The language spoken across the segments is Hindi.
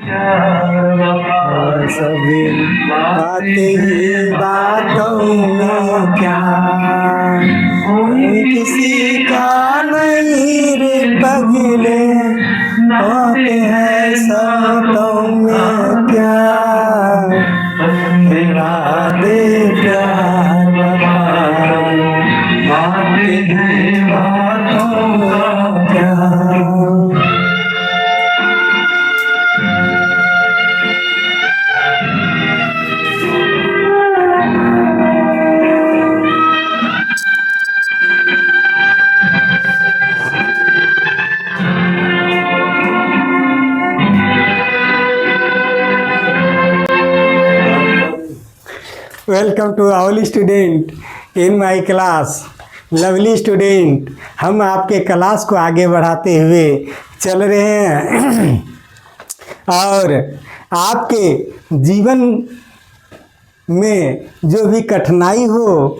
और सभी बातें ही बातों में क्या, किसी का नहीं रे पगले, होते हैं सातों में क्या, तेरा दे प्यार बातें हैं बातों में क्या। Welcome to all student in my class. Lovely student, हम आपके क्लास को आगे बढ़ाते हुए चल रहे हैं और आपके जीवन में जो भी कठिनाई हो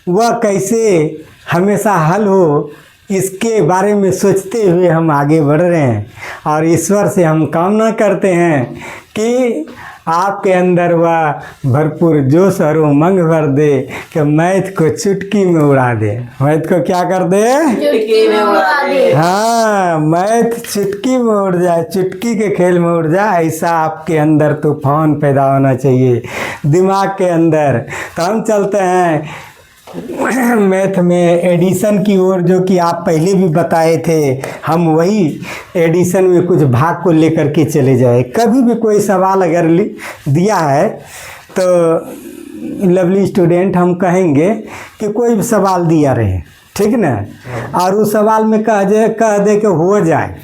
वह कैसे हमेशा हल हो, इसके बारे में सोचते हुए हम आगे बढ़ रहे हैं। और ईश्वर से हम कामना करते हैं कि आपके अंदर वह भरपूर जोश और उमंग भर दे कि मैथ को चुटकी में उड़ा दे। मैथ को क्या कर दे? चुटकी में उड़ा दे। हाँ, मैथ चुटकी में उड़ जाए, चुटकी के खेल में उड़ जाए, ऐसा आपके अंदर तूफान पैदा होना चाहिए दिमाग के अंदर। तो हम चलते हैं मैथ में एडिशन की ओर, जो कि आप पहले भी बताए थे। हम वही एडिशन में कुछ भाग को लेकर के चले जाए। कभी भी कोई सवाल अगर दिया है तो लवली स्टूडेंट हम कहेंगे कि कोई भी सवाल दिया रहे, ठीक ना, और उस सवाल में कह दे कि हो जाए।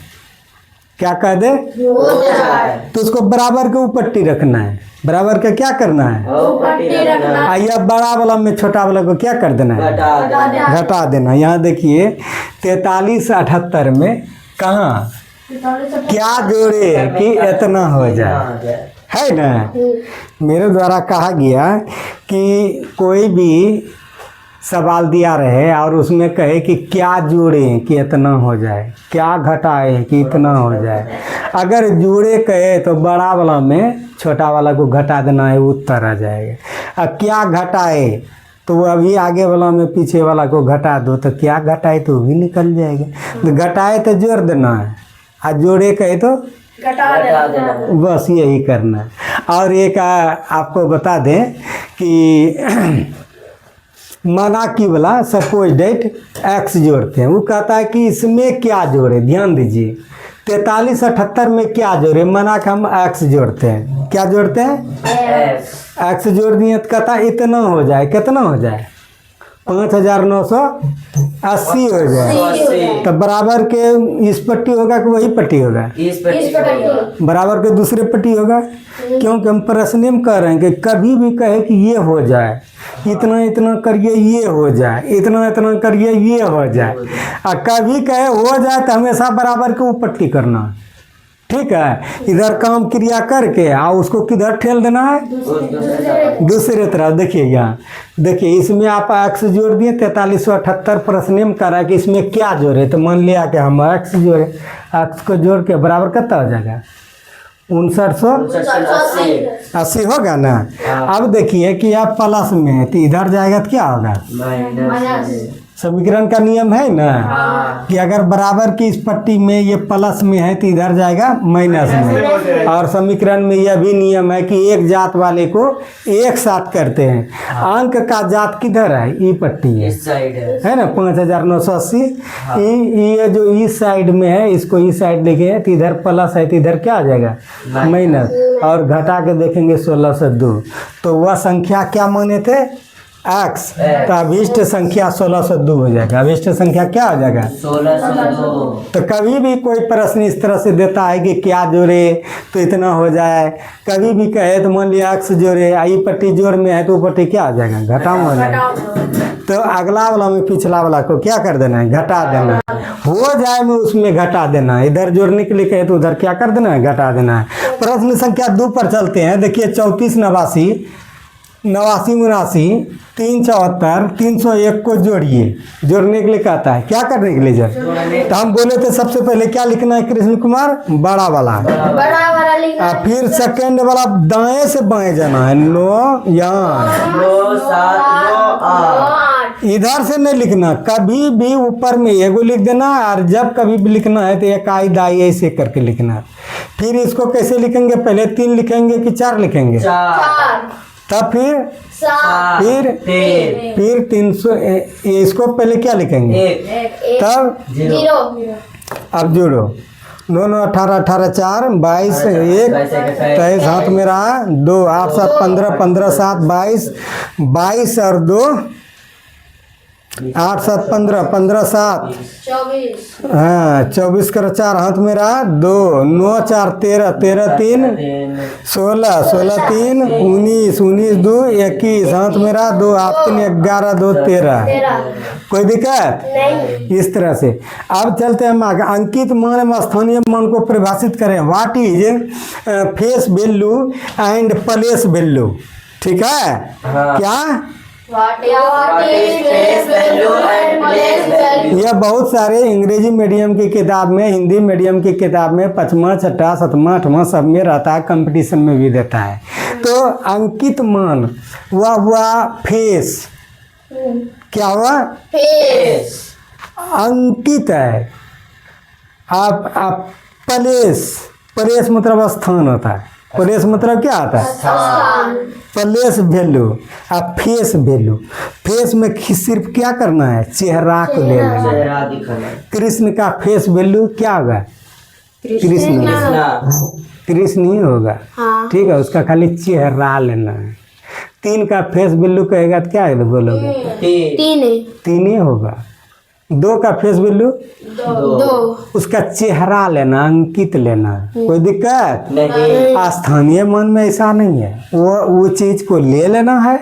क्या कह दे? हो जाए। तो उसको बराबर के ऊपर पट्टी रखना है। बराबर का क्या करना है? पट्टी रखना। आइए बड़ा वाला में छोटा वाला को क्या कर देना है? घटा देना। यहाँ देखिए 4378 में कहाँ क्या जोड़े कि इतना हो जाए, है ना। मेरे द्वारा कहा गया कि कोई भी सवाल दिया रहे और उसमें कहे कि क्या जोड़े कि इतना हो जाए, क्या घटाए कि इतना हो जाए। अगर जोड़े कहे तो बड़ा वाला में छोटा वाला को घटा देना है, उत्तर आ जाएगा। अब क्या घटाए तो वो अभी आगे वाला में पीछे वाला को घटा दो, तो क्या घटाए तो भी निकल जाएगा। तो घटाए तो जोड़ देना है, और जोड़े कहे तो घटा देना। बस यही करना है। और एक आपको बता दें कि मना की वाला सपोज डेट एक्स जोड़ते हैं, वो कहता है कि इसमें क्या जोड़े। ध्यान दीजिए 4378 में क्या जोड़े, मना के हम एक्स जोड़ते हैं। क्या जोड़ते हैं? एक्स जोड़ दिए तो कहता है इतना हो जाए। कितना हो जाए? 5980 हो जाए। तो बराबर के इस पट्टी होगा कि वही पट्टी होगा? इस पट्टी। बराबर के दूसरे पट्टी होगा। क्योंकि हम प्रश्न में कह रहे हैं कि कभी भी कहे कि ये हो जाए, इतना इतना करिए ये हो जाए, इतना इतना करिए ये हो जाए, और कभी कहे हो जाए तो हमेशा बराबर के ऊपर पट्टी करना, ठीक है। इधर काम क्रिया करके और उसको किधर ठेल देना है? दूसरे तरफ। देखिए यहाँ देखिए, इसमें आप एक्स जोड़ दिए 4378 प्रश्न में कह रहा है कि इसमें क्या जोड़े। तो मान लिया कि हम एक्स जोड़े, एक्स को जोड़ के बराबर कितना हो जाएगा? 5980 होगा ना। अब देखिए कि आप प्लस में है तो इधर जाएगा तो क्या होगा? समीकरण का नियम है ना कि अगर बराबर की इस पट्टी में ये प्लस में है तो इधर जाएगा माइनस में। और समीकरण में यह भी नियम है कि एक जात वाले को एक साथ करते हैं। अंक का जात किधर है? ई पट्टी है ना, 5980। ये जो इस साइड में है इसको इस साइड देखें तो इधर प्लस है तो इधर क्या आ जाएगा? माइनस। और घटा के देखेंगे 1602, तो वह संख्या क्या माने थे? एक्स। तो अभिष्ट संख्या 1602 हो जाएगा। अभिष्ट संख्या क्या हो जाएगा? 1602। तो कभी भी कोई प्रश्न इस तरह से देता है कि क्या जोड़े तो इतना हो जाए, कभी भी कहे तो मान लिया एक्स जोड़े, आई पट्टी जोड़ में है तो पट्टी क्या हो जाएगा? घटाव हो जाएगा। तो अगला वाला में पिछला वाला को क्या कर देना है? घटा देना है। हो जाए में उसमें घटा देना है। इधर जोड़ने के लिए कहे तो उधर क्या कर देना है? घटा देना है। प्रश्न संख्या 2 पर चलते हैं। देखिए 3489 89 374 301 को जोड़िए। जोड़ने के लिए कहता है, क्या करने के लिए? तो हम बोले थे सबसे पहले क्या लिखना है कृष्ण कुमार? बड़ा वाला। बड़ा वाला और फिर सेकंड वाला दाएं से बाएं जाना है। 9 यहाँ 9 7 9 8 इधर से नहीं लिखना, कभी भी ऊपर में एगो लिख देना और जब कभी भी लिखना है तो एक आई दाई ऐसे करके लिखना। फिर इसको कैसे लिखेंगे, पहले 3 लिखेंगे कि 4 लिखेंगे, 4 तब फिर 7 फिर 300 इसको पहले क्या लिखेंगे 1 तब 0 अब जोड़ो 9 9 18 18 4 22 1 23 हाथ में रहा 2 8 7 15 15 7 22 22 और 2 8 7 15 15 7 24 हाँ 24 कर 4 हाथ में रहा 2 9 4 13 13 3 16 16 3 19 19 2 21 हाथ में रहा 2 8 3 11 2 13। कोई दिक्कत नहीं। इस तरह से अब चलते हैं हम आगे। अंकित मान में स्थानीय मान को परिभाषित करें। What is face value and place value. ठीक है हाँ। क्या What is face value and place value? यह बहुत सारे अंग्रेजी मीडियम की किताब में, हिंदी मीडियम की किताब में 5वां 6वां 7वां 8वां सब में रहता है, कंपटीशन में भी देता है। तो अंकित मान वह हुआ फेस, क्या हुआ Face. अंकित है। आप प्लेस मतलब स्थान होता है। प्लेस मतलब क्या होता है, स्थान. Place value. अब फेस वैल्यू, फेस में सिर्फ क्या करना है, चेहरा को ले लेना। चेहरा दिखाना. कृष्ण का फेस वैल्यू क्या होगा, कृष्ण कृष्ण ही होगा। हाँ. ठीक है, उसका खाली चेहरा लेना है। 3 का फेस वैल्यू कहेगा तो क्या बोलोगे, 3 ही होगा। 2 का फेस वैल्यू 2 उसका चेहरा लेना, अंकित लेना। कोई दिक्कत नहीं. स्थानीय मान में ऐसा नहीं है, वो चीज को ले लेना है।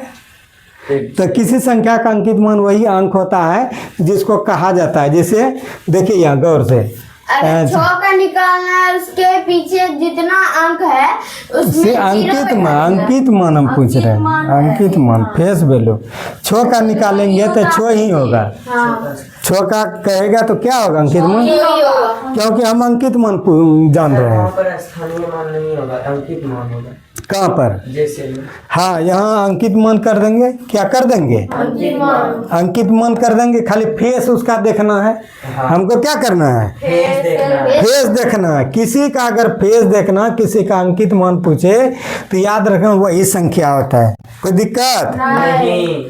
तो किसी संख्या का अंकित मान वही अंक होता है जिसको कहा जाता है। जैसे देखिए यहाँ गौर से, अगर 6 का निकालना है, उसके पीछे जितना अंक है उसमें से अंकित मान हम पूछ रहे हैं। अंकित मान फेस वैल्यू 6 का निकालेंगे तो 6 ही होगा। 6 का कहेगा तो क्या होगा, अंकित मान, क्योंकि हम अंकित मान जान रहे हैं। पर स्थानीय मान नहीं होगा, अंकित मान होगा। कहाँ पर, जैसे हाँ यहाँ अंकित मान कर देंगे। क्या कर देंगे, अंकित मान. अंकित मान कर देंगे। खाली फेस उसका देखना है। हमको क्या करना है, फेस देखना है. फेस देखना है। किसी का अगर फेस देखना, किसी का अंकित मान पूछे तो याद रखना वही संख्या होता है। कोई दिक्कत नहीं.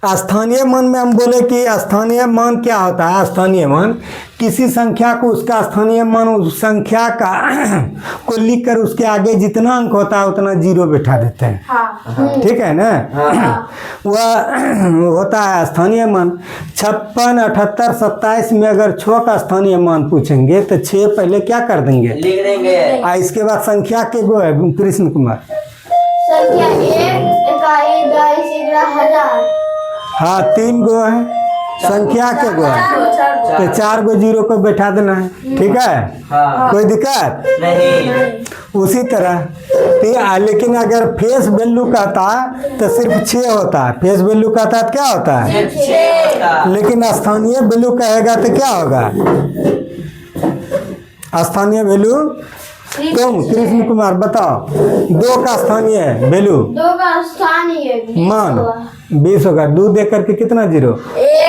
स्थानीय मान में हम बोले कि स्थानीय मान क्या होता है। स्थानीय मान किसी संख्या को, उसका स्थानीय मान उस संख्या का को लिख कर उसके आगे जितना अंक होता है उतना 0 बैठा देते हैं। ठीक है ना, वह होता है स्थानीय मान। 56 78 27 में अगर 6 का स्थानीय मान पूछेंगे तो 6 पहले क्या कर देंगे, लिख देंगे. इसके बाद संख्या के गो है कृष्ण कुमार, संख्या 1 इकाई 22 1000. हाँ 3 गो है, संख्या के गो है तो 4 गो 0 को बैठा देना है। ठीक है, हाँ. कोई दिक्कत नहीं. उसी तरह लेकिन अगर फेस वैल्यू कहता तो सिर्फ 6 होता है। फेस वैल्यू कहता है क्या होता है, सिर्फ 6 का. लेकिन स्थानीय वैल्यू कहेगा तो क्या होगा, स्थानीय वैल्यू। तुम कृष्ण कुमार बताओ, 2 का स्थानीय वैल्यू 2 का स्थानीय मान 20 होगा। 2 दे करके कितना 0,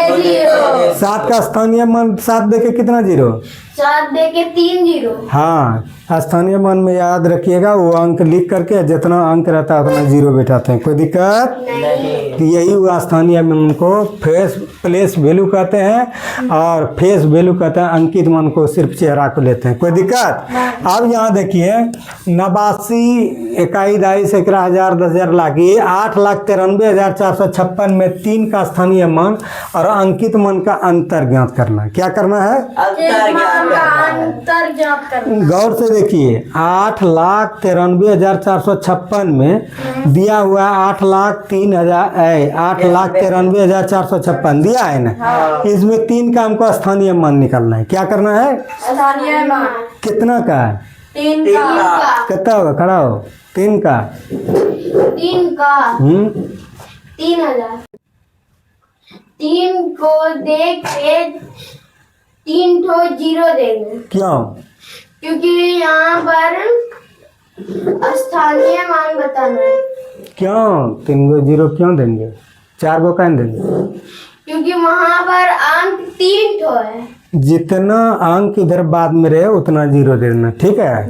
0. 7 का स्थानीय मान 7 दे के कितना 0, 7 दे के 3 0. हाँ स्थानीय मान में याद रखिएगा वो अंक लिख करके जितना अंक रहता है उतना 0 बैठाते हैं। कोई दिक्कत नहीं. तो यही हुआ स्थानीय मान को फेस प्लेस वैल्यू कहते हैं, और फेस वैल्यू कहते हैं अंकित मान को सिर्फ चेहरा को लेते हैं। कोई दिक्कत। अब यहाँ देखिए 89 इकाई 22 11 हजार 10 हजार लाख, ये 8,93,456 में 3 का स्थानीय मान और अंकित मान का अंतर ज्ञात करना। क्या करना है, अंतर ज्ञात करना. गौर से देखिए 8,93,456 में दिया हुआ 8,93,456 दिया है ना। इसमें 3 का हमको स्थानीय मान निकालना है। क्या करना है, स्थानीय मान कितना का, 3 का. कितना होगा, खड़ा हो, 3 का 3 का 3000. 3 को देख के 3 ठो 0 देंगे, क्यों, क्योंकि यहाँ पर स्थानीय मान बताना है। क्यों 3 गो जीरो क्यों देंगे, 4 गो कहाँ देंगे? क्योंकि वहाँ पर अंक 3 ठो है। जितना अंक इधर बाद में रहे उतना जीरो दे देना, ठीक है।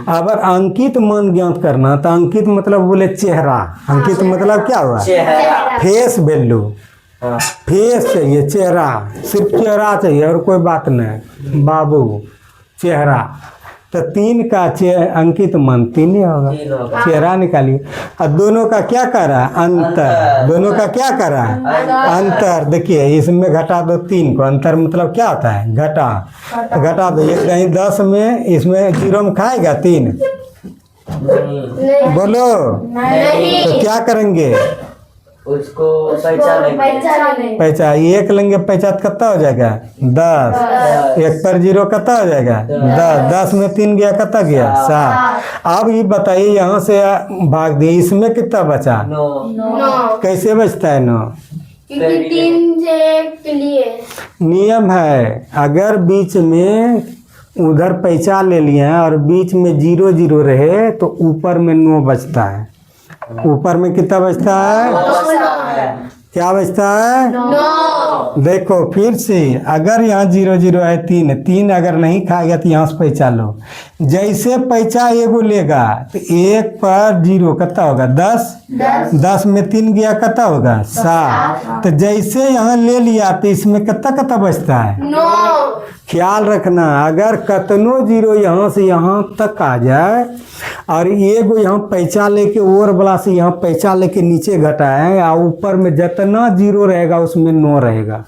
अगर अंकित मान ज्ञात करना तो अंकित मतलब बोले चेहरा, अंकित मतलब क्या हुआ? फेस वैल्यू, फेस चाहिए, चेहरा, सिर्फ चेहरा चाहिए और कोई बात नहीं बाबू, चेहरा। तो 3 का अंकित मान 3 ही होगा, चेहरा निकालिए। और दोनों का क्या करा? अंतर। दोनों का क्या करा? अंतर। देखिए इसमें घटा दो 3 को, अंतर मतलब क्या होता है? घटा। तो घटा दो, ये कहीं 10 में, इसमें 0 में खाएगा 3? बोलो। तो क्या करेंगे? उसको पैसा 1 लेंगे, पैसा कितना हो जाएगा? 10। 1 पर 0 कितना हो जाएगा? 10। 10 में 3 गया, कितना गया? 7। अब ये बताइए यहाँ से भाग दिए, इसमें कितना बचा? 9। कैसे बचता है 9? क्योंकि 3 से 1 के लिए नियम है, अगर बीच में उधर पैसा ले लिए हैं और बीच में 0 0 रहे तो ऊपर में 9 बचता है। ऊपर में कितना बचता है? क्या बचता है? 9। देखो फिर से, अगर यहाँ 0 0 है, 3 अगर नहीं खाएगा तो यहाँ से पैसा लो। जैसे पैसा एगो लेगा तो 1 पर 0 कितना होगा? 10। 10 में 3 गया, कितना होगा? 7। तो जैसे यहाँ ले लिया तो इसमें कितना बचता है? 9। ख्याल रखना, अगर कतनो 0 यहाँ से यहाँ तक आ जाए और एगो यहाँ पैसा लेके और वाला से यहाँ पैसा लेके नीचे घटाए और ऊपर में जितना 0 रहेगा उसमें 9 रहेगा।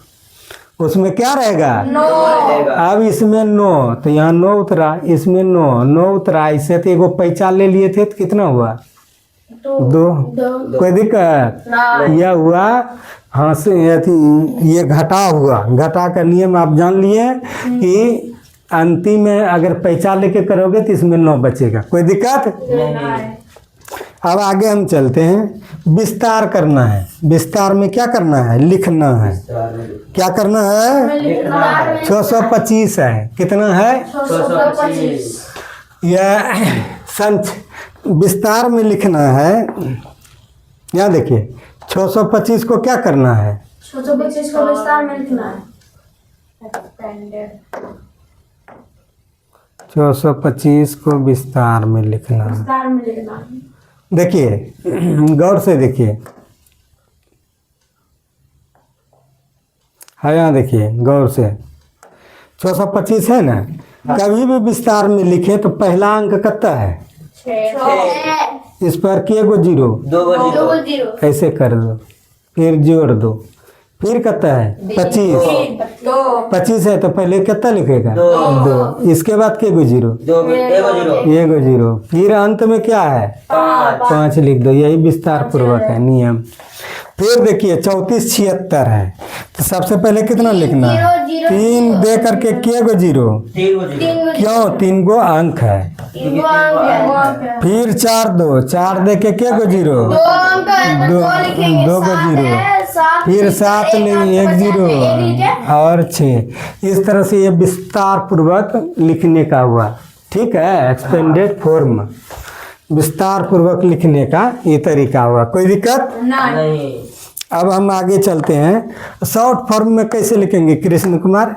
उसमें क्या रहेगा? 9। अब इसमें 9, तो यहाँ 9 उतरा, इसमें 9 उतरा। इससे तो एगो पैसा ले लिए थे तो कितना हुआ? 2। कोई दिक्कत? यह हुआ। हाँ से ये घटा हुआ। घटा का नियम आप जान लिए कि अंतिम में अगर पैसा लेके करोगे तो इसमें 9 बचेगा। कोई दिक्कत? अब आगे हम चलते हैं। विस्तार करना है। विस्तार में क्या करना है? लिखना है। क्या करना है? 625 है। कितना है? 625। यह संच विस्तार में लिखना है। यहाँ देखिए 625 को क्या करना है? 625 को विस्तार में लिखना है। 625 को विस्तार में लिखना है। विस्तार में लिखना है। देखिए गौर से देखिए, हाँ यहाँ देखिए गौर से, 625 है ना। कभी भी विस्तार में लिखे तो पहला अंक कितना है? 6। इस पर के गो 0? 2 0। ऐसे कर दो, फिर जोड़ दो, फिर कितना है? 25। 25 है तो पहले कितना लिखेगा? 2। इसके बाद के गो 0? 1 0। फिर अंत में क्या है? 5 लिख दो। यही विस्तार पूर्वक है नियम। फिर देखिए 34 76 है तो सबसे पहले कितना लिखना है? 3 दे करके के गो 0? क्यों? 3 गो अंक है। फिर 4 दे के गो 0? 2 गो 0। फिर 7 ले 1 0 और 6। इस तरह से ये विस्तार पूर्वक लिखने का हुआ। ठीक है, एक्सपेंडेड फॉर्म, विस्तार पूर्वक लिखने का ये तरीका हुआ। कोई दिक्कत नहीं। अब हम आगे चलते हैं। शॉर्ट फॉर्म में कैसे लिखेंगे Krishna Kumar?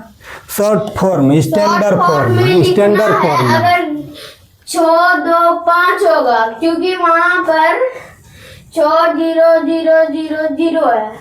Short form, standard form, standard form. अगर 6 2 5 होगा क्योंकि वहाँ पर 6 0 0 0 0 है।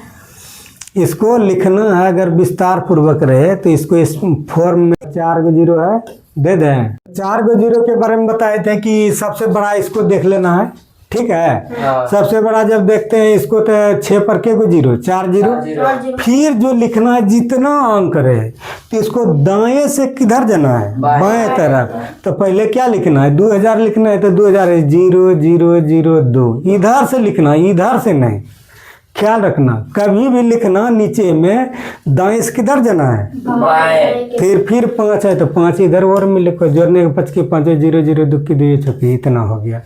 इसको लिखना है अगर विस्तार पूर्वक रहे तो इसको इस फॉर्म में 4 गो 0 है, दे दें। 4 गो 0 के बारे में बताए थे कि सबसे बड़ा इसको देख लेना है। ठीक है, सबसे बड़ा जब देखते हैं इसको तो 6 पर के गो 0? 4 0। फिर जो लिखना है जितना अंक रहे तो इसको दाएं से किधर जाना है? बाएं तरफ। तो पहले क्या लिखना है? 2000 लिखना है तो 2000 0 0 0 2 इधर से लिखना है, इधर से नहीं। ख्याल रखना, कभी भी लिखना नीचे में दाएं से किधर जाना है? फिर 5 है तो 5 इधर और में लिखो, जोड़ने के 5 के 5 0 0 2 की 2 चौकी, इतना हो गया।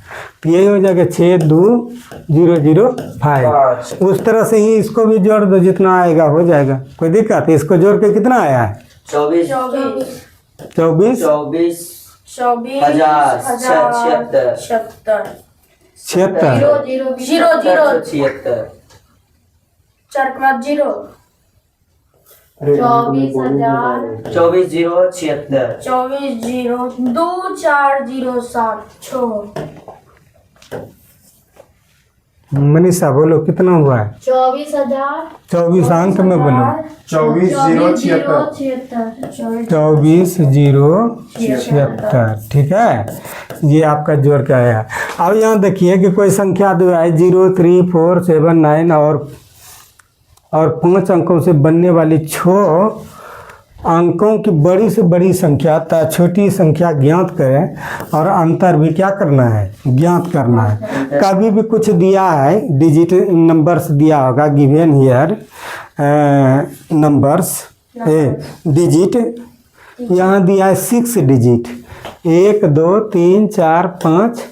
तो यही हो जाएगा 6 2 0 0 5। उस तरह से ही इसको भी जोड़ दो, जितना आएगा हो जाएगा। कोई दिक्कत? इसको जोड़ के कितना आया है? 24 24 24 हजार, 76 76 0 0 76 4 के बाद 0 24,000 24 0 76 24 0 2 4 0 7 6 मनीषा बोलो कितना हुआ है? 24,000 24 अंक में बोलो। 24,076 24,076 ठीक है, ये आपका जोड़ के आया। अब यहाँ देखिए कि कोई संख्या दो है 0 3 4 7 9 और 5 अंकों से बनने वाली 6 अंकों की बड़ी से बड़ी संख्या तथा छोटी संख्या ज्ञात करें और अंतर भी क्या करना है, ज्ञात करना है। कभी भी कुछ दिया है डिजिट नंबर्स दिया होगा, गिवन हियर नंबर्स डिजिट, यहाँ दिया है 6 डिजिट 1 2 3 4 5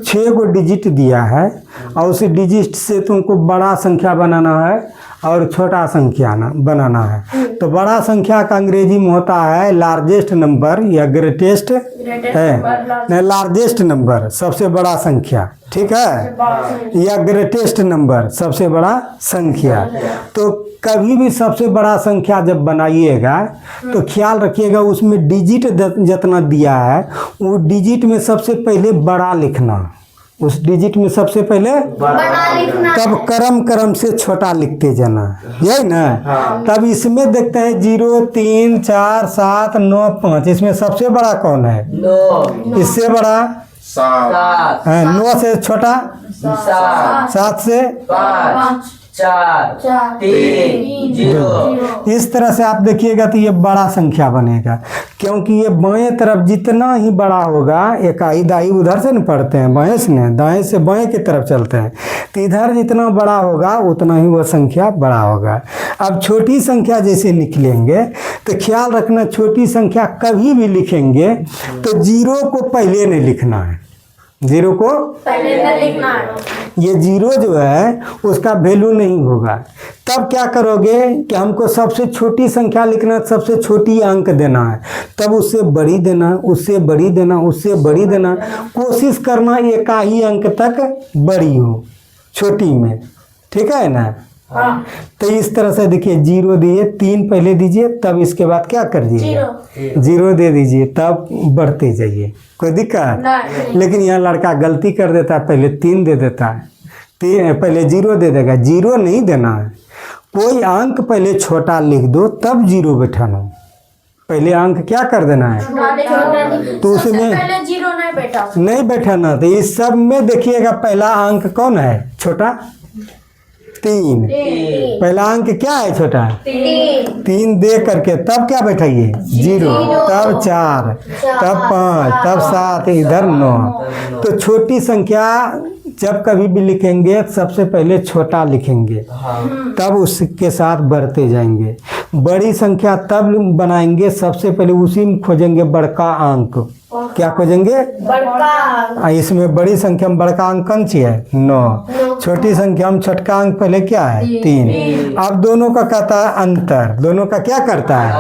6 को डिजिट दिया है और उस डिजिट से तुमको बड़ा संख्या बनाना है और छोटा संख्या बनाना है। तो बड़ा संख्या का अंग्रेजी में होता है लार्जेस्ट नंबर या ग्रेटेस्ट है, लार्जेस्ट नंबर सबसे बड़ा संख्या, ठीक है, या ग्रेटेस्ट नंबर सबसे बड़ा संख्या। तो कभी भी सबसे बड़ा संख्या जब बनाइएगा तो ख्याल रखिएगा उसमें डिजिट जितना दिया है वो डिजिट में सबसे पहले बड़ा लिखना, उस डिजिट में सबसे पहले बड़ा लिखना, तब क्रम से छोटा लिखते जाना, यही ना। तब इसमें देखते हैं 0 3 4 7 9 5, इसमें सबसे बड़ा कौन है? 9 इससे बड़ा 7 9 से छोटा 7 से 5 4 3 0। इस तरह से आप देखिएगा तो ये बड़ा संख्या बनेगा, क्योंकि ये बाएं तरफ जितना ही बड़ा होगा, इकाई दाई उधर से न पढ़ते हैं, बाएं से न, दाएं से बाएं की तरफ चलते हैं, तो इधर जितना बड़ा होगा उतना ही वो संख्या बड़ा होगा। अब छोटी संख्या जैसे निकलेंगे तो ख्याल रखना, छोटी संख्या कभी भी लिखेंगे तो 0 को पहले नहीं लिखना है, 0 को पहले न लिखना है। ये 0 जो है उसका वैल्यू नहीं होगा। तब क्या करोगे कि हमको सबसे छोटी संख्या लिखना, सबसे छोटी अंक देना है, तब उससे बड़ी देना, उससे बड़ी देना, उससे बड़ी देना, कोशिश करना एक ही अंक तक बड़ी हो छोटी में, ठीक है ना। तो इस तरह से देखिए 0 दिए, 3 पहले दीजिए, तब इसके बाद क्या कर दीजिए 0 दे दीजिए, तब बढ़ते जाइए, कोई दिक्कत नहीं। लेकिन यहाँ लड़का गलती कर देता है, पहले 3 दे देता है, पहले 0 दे देगा, 0 नहीं देना है। कोई अंक पहले छोटा लिख दो तब 0 बैठाना, पहले अंक क्या कर देना है, तो उसमें पहले 0 नहीं बैठाना। तो इस सब में देखिएगा पहला अंक कौन है, छोटा 3, पहला अंक क्या है छोटा 3 दे करके तब क्या बैठाइए 0, तब 4, तब 5, तब 7, इधर 9। तो छोटी संख्या जब कभी भी लिखेंगे सबसे पहले छोटा लिखेंगे, तब उसके साथ बढ़ते जाएंगे। बड़ी संख्या तब बनाएंगे, सबसे पहले उसी में खोजेंगे बड़का अंक। क्या खोजेंगे? बड़का। इसमें बड़ी संख्या में बड़का अंक कौन सी है 9, छोटी संख्या में छोटका अंक पहले क्या है 3। अब दोनों का कहता है अंतर, दोनों का क्या करता है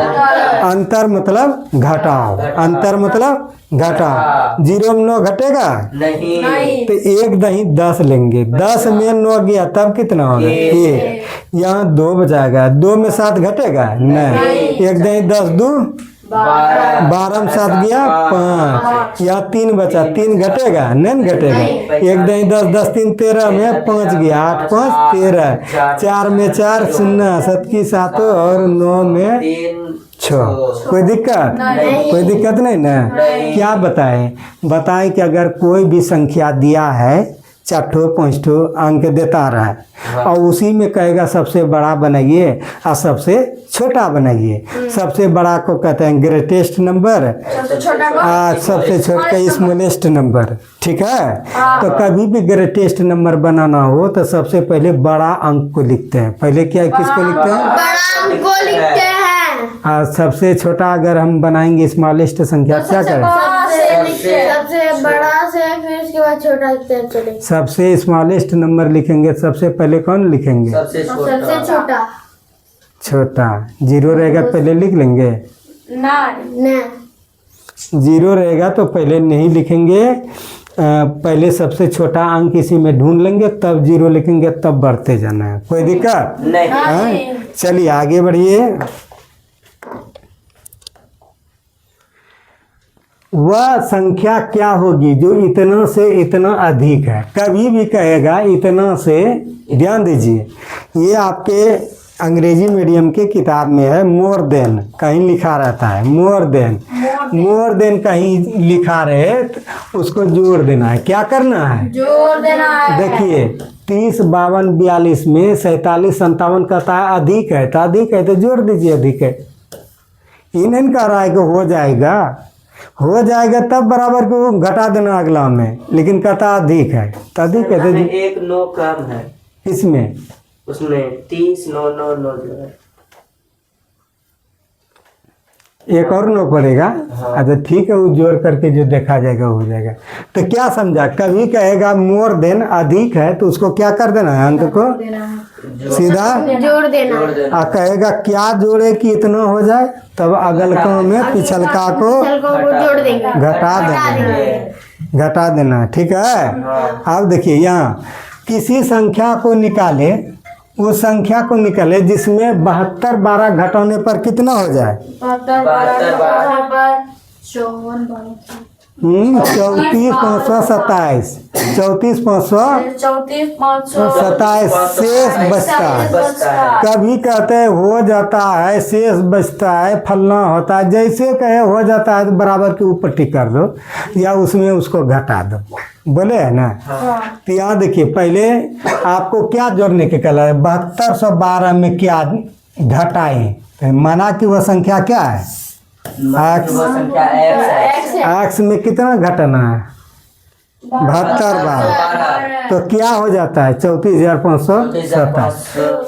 अंतर, मतलब घटाओ, अंतर मतलब घटाओ। 0 में 9 घटेगा नहीं, तो 1 दही 10 लेंगे, 10 में 9 गया तब कितना होगा 1, यहाँ 2 बचाएगा, 2 में 7 घटेगा नहीं, 1 दही 10 2 12 में 7 गया 5, यहाँ 3 बचा, 3 घटेगा नहीं घटेगा, 1 दही 10 10 3 13 में 5 गया, 8 5 13, 4 में 4 0 7 की 7 और 9 में 6। कोई दिक्कत? कोई दिक्कत नहीं ना। क्या बताएं कि अगर कोई भी संख्या दिया है 4 5 अंक देता रहा है और उसी में कहेगा सबसे बड़ा बनाइए और सबसे छोटा बनाइए। सबसे बड़ा को कहते हैं ग्रेटेस्ट नंबर, सबसे छोटा स्मॉलेस्ट नंबर, ठीक है। तो कभी भी ग्रेटेस्ट नंबर बनाना हो तो सबसे पहले बड़ा अंक को लिखते हैं। पहले क्या किसको लिखते हैं? बड़ा अंक को लिखते हैं। सबसे छोटा अगर हम बनाएंगे स्मॉलेस्ट संख्या क्या करें? सबसे बड़ा से फिर उसके बाद छोटा लिखते हैं। चलिए सबसे स्मॉलेस्ट नंबर लिखेंगे, सबसे पहले कौन लिखेंगे? सबसे छोटा। छोटा 0 रहेगा पहले लिख लेंगे। नहीं, जीरो रहेगा तो पहले नहीं लिखेंगे, पहले सबसे छोटा अंक इसी में ढूंढ लेंगे, तब जीरो लिखेंगे, तब बढ़ते जाना है। कोई दिक्कत? नहीं। हाँ? चलिए आगे बढ़िए। वह संख्या क्या होगी जो इतना से इतना अधिक है? कभी भी कहेगा इतना से, ध्यान दीजिए, ये आपके अंग्रेजी मीडियम के किताब में है, मोर देन कहीं लिखा रहता है, मोर देन कहीं लिखा रहे तो उसको जोड़ देना है। क्या करना है? जोड़ देना है। देखिए 30, 52, 42 में 47, 57 कहता है अधिक है, तो अधिक है तो जोड़ दीजिए अधिक है। इन्हें कह रहा है कि हो जाएगा तब बराबर को घटा देना अगला में, लेकिन कहता अधिक है तो अधिक है तो एक 9 कम है इसमें, उसमें 30 9 9 9 जो है। एक और नो पड़ेगा। अच्छा ठीक है, वो जोड़ करके जो देखा जाएगा हो जाएगा। तो क्या समझा? कभी कहेगा मोर देन अधिक है तो उसको क्या कर देना है? अंक को सीधा जोड़ देना। आ कहेगा क्या जोड़े कि इतना हो जाए, तब अगलका में पिछलका को जोड़ देंगे, घटा देना। ठीक है। अब देखिए यहाँ किसी संख्या को निकाले, उस संख्या को निकाले जिसमें 72 12 घटाने पर कितना हो जाए? 34,527 34,527 शेष बचता है। कभी कहते हैं हो जाता है, शेष बचता है, फलना होता है। जैसे कहे हो जाता है तो बराबर के ऊपर टिक कर दो या उसमें उसको घटा दो, बोले है ना। तो यहाँ देखिए पहले आपको क्या जोड़ने के कला है? 7212 में क्या घटाएं? तो माना कि वह संख्या क्या है? एक्स में कितना घटाना है? 72 बार। तो क्या हो जाता है? 34,527।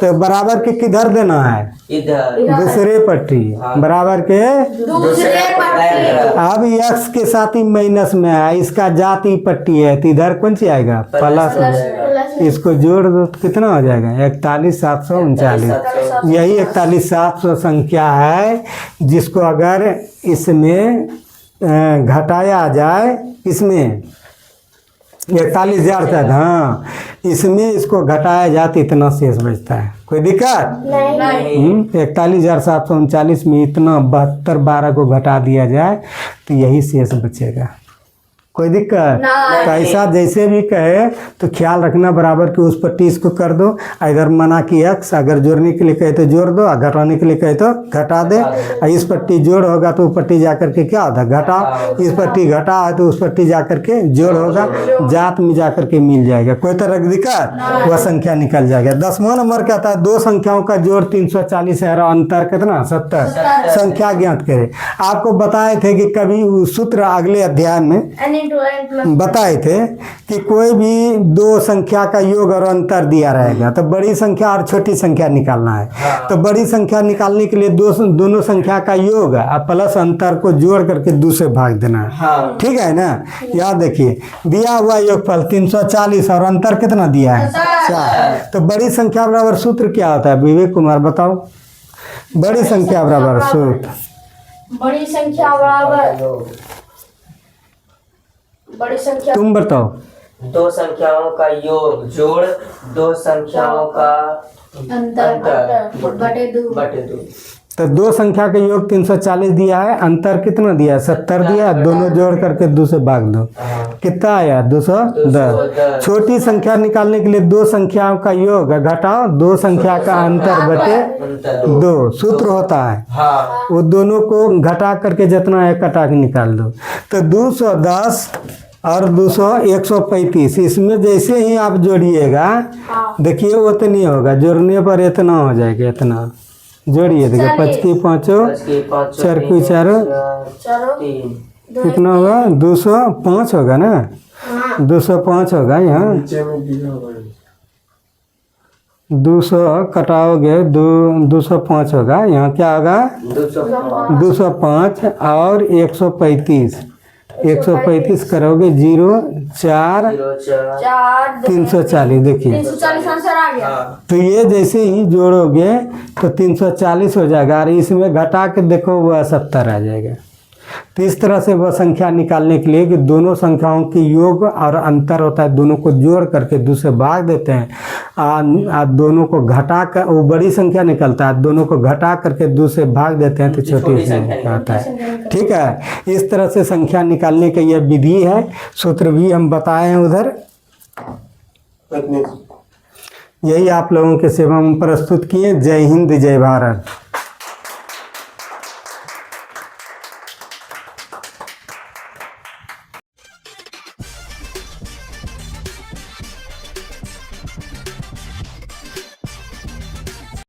तो बराबर के किधर देना है? इधर दूसरे पट्टी बराबर के दूसरे पट्टी। अब एक्स के साथ ही माइनस में है, इसका जाती पट्टी है तो इधर कौन सी आएगा? प्लस में। इसको जोड़ दो तो कितना हो जाएगा? 41,739। यही 41,700 संख्या है जिसको अगर इसमें घटाया जाए, इसमें 41,000 तक, हाँ इसमें इसको घटाया जाए तो इतना शेष बचता है। कोई दिक्कत? 41,739 में इतना 72 12 को घटा दिया जाए तो यही शेष बचेगा। कोई दिक्कत? तो ऐसा जैसे भी कहे तो ख्याल रखना बराबर कि उस पट्टी इसको कर दो। इधर मना कि एक्स अगर जोड़ने के लिए कहे तो जोड़ दो, घटाने के लिए कहे तो घटा दे। इस पट्टी जोड़ होगा तो वो पट्टी जा करके क्या होता है? घटा। इस पट्टी घटा है तो उस पट्टी जा करके जोड़ होगा, जात में जा करके मिल जाएगा। कोई तरह की दिक्कत? वह संख्या निकल जाएगा। 10वां नंबर क्या था? दो संख्याओं का जोड़ 340 है और अंतर कितना? 70। संख्या ज्ञात करे। आपको बताए थे कि कभी सूत्र अगले अध्याय में बताए थे कि कोई भी दो संख्या का योग और अंतर दिया रहेगा तो बड़ी संख्या और छोटी संख्या निकालना है। तो बड़ी संख्या निकालने के लिए दोनों संख्या का योग और प्लस अंतर को जोड़ करके 2 से भाग देना है। ठीक है ना। याद देखिए दिया हुआ योगफल 340 और अंतर कितना दिया है? 4। तो बड़ी संख्या बराबर सूत्र क्या होता है? विवेक कुमार बताओ। बड़ी संख्या बराबर सूत्र, बड़ी संख्या तुम बताओ। दो संख्याओं का योग जोड़ दो संख्याओं का अंतर बटे 2। तो दो संख्या का योग 340 दिया है, अंतर कितना दिया है? 70 दिया है। दोनों जोड़ करके 2 से भाग दो, कितना आया? 210। छोटी संख्या निकालने के लिए दो संख्याओं का योग घटाओ, दो संख्या का अंतर बटे 2 सूत्र होता है। वो दोनों को घटा करके जितना है कटा के निकाल दो। तो 210 और 200 135। इसमें जैसे ही आप जोड़िएगा देखिए वो तो नहीं होगा, जोड़ने पर इतना हो जाएगा। इतना जोड़िए देखिए 5 की 5 4 की 4 कितना होगा? 205 होगा ना। 205 होगा। यहाँ 200 कटाओगे 205 होगा। यहाँ क्या होगा? 205 और 135 करोगे 0 4 340। देखिए 340 आंसर आ गया। तो ये जैसे ही जोड़ोगे तो 340 हो जाएगा और इसमें घटा के देखो वह 70 आ जाएगा। तो इस तरह से वह संख्या निकालने के लिए कि दोनों संख्याओं की योग और अंतर होता है, दोनों को जोड़ करके 2 से भाग देते हैं, दोनों को घटा कर वो बड़ी संख्या निकलता है, दोनों को घटा करके 2 से भाग देते हैं तो छोटी संख्या आता है। ठीक है, इस तरह से संख्या निकालने की यह विधि है। सूत्र भी हम बताए हैं उधर, यही आप लोगों के सेवा में प्रस्तुत किए। जय हिंद, जय भारत।